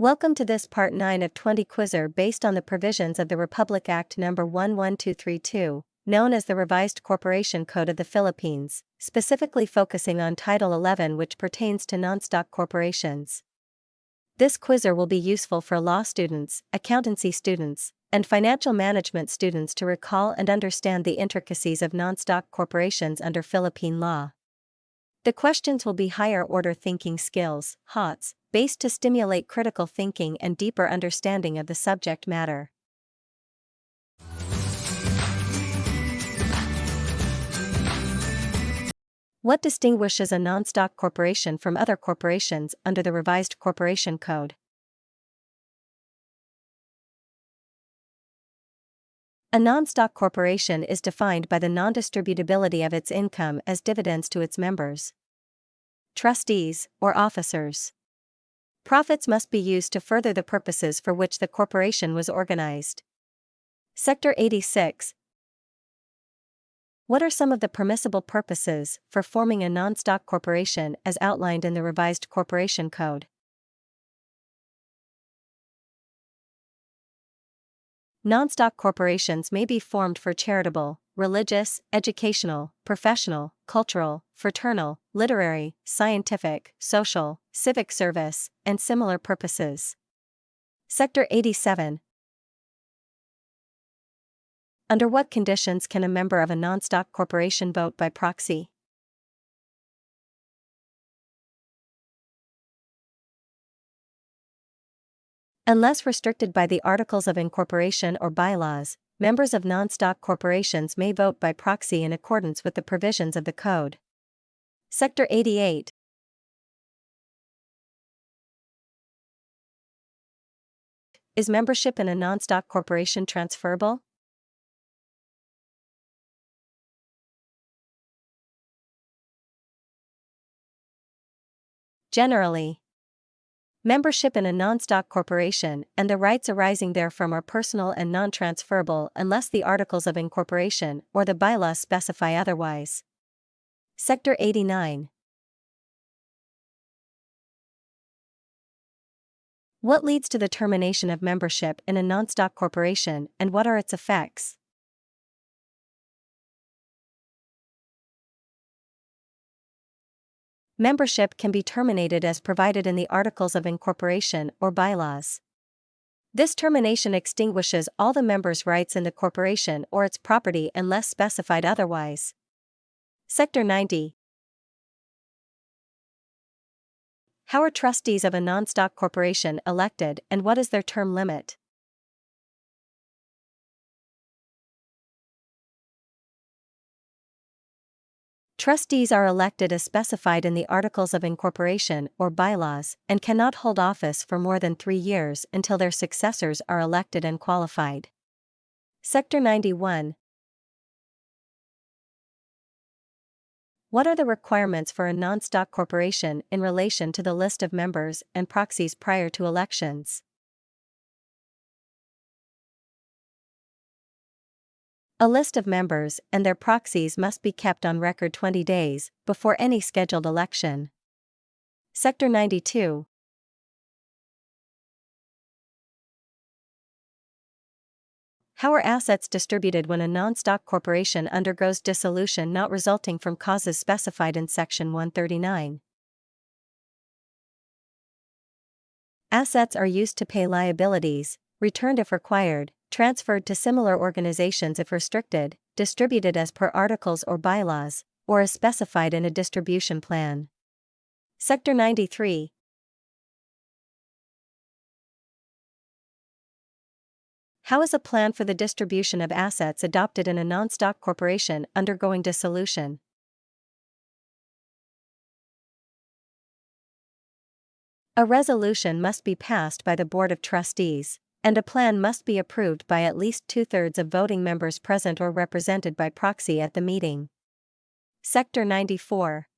Welcome to this Part 9 of 20 quizzer based on the provisions of the Republic Act No. 11232, known as the Revised Corporation Code of the Philippines, specifically focusing on Title 11 which pertains to non-stock corporations. This quizzer will be useful for law students, accountancy students, and financial management students to recall and understand the intricacies of non-stock corporations under Philippine law. The questions will be higher-order thinking skills, HOTS, based to stimulate critical thinking and deeper understanding of the subject matter. What distinguishes a non-stock corporation from other corporations under the Revised Corporation Code? A non-stock corporation is defined by the non-distributability of its income as dividends to its members, trustees, or officers. Profits must be used to further the purposes for which the corporation was organized. Sector 86. What are some of the permissible purposes for forming a non-stock corporation as outlined in the Revised Corporation Code? Non-stock corporations may be formed for charitable, religious, educational, professional, cultural, fraternal, literary, scientific, social, civic service, and similar purposes. Sector 87. Under what conditions can a member of a non-stock corporation vote by proxy? Unless restricted by the Articles of Incorporation or bylaws, members of non-stock corporations may vote by proxy in accordance with the provisions of the Code. Sector 88. Is membership in a non-stock corporation transferable? Generally, membership in a non-stock corporation and the rights arising therefrom are personal and non-transferable unless the Articles of Incorporation or the bylaws specify otherwise. Sector 89. What leads to the termination of membership in a non-stock corporation and what are its effects? Membership can be terminated as provided in the Articles of Incorporation or bylaws. This termination extinguishes all the members' rights in the corporation or its property unless specified otherwise. Sector 90. How are trustees of a non-stock corporation elected and what is their term limit? Trustees are elected as specified in the Articles of Incorporation or bylaws and cannot hold office for more than 3 years until their successors are elected and qualified. Sector 91. What are the requirements for a non-stock corporation in relation to the list of members and proxies prior to elections? A list of members and their proxies must be kept on record 20 days before any scheduled election. Sector 92. How are assets distributed when a non-stock corporation undergoes dissolution not resulting from causes specified in Section 139? Assets are used to pay liabilities, returned if required, transferred to similar organizations if restricted, distributed as per articles or bylaws, or as specified in a distribution plan. Sector 93. How is a plan for the distribution of assets adopted in a non-stock corporation undergoing dissolution? A resolution must be passed by the Board of Trustees, and a plan must be approved by at least 2/3 of voting members present or represented by proxy at the meeting. Sector 94.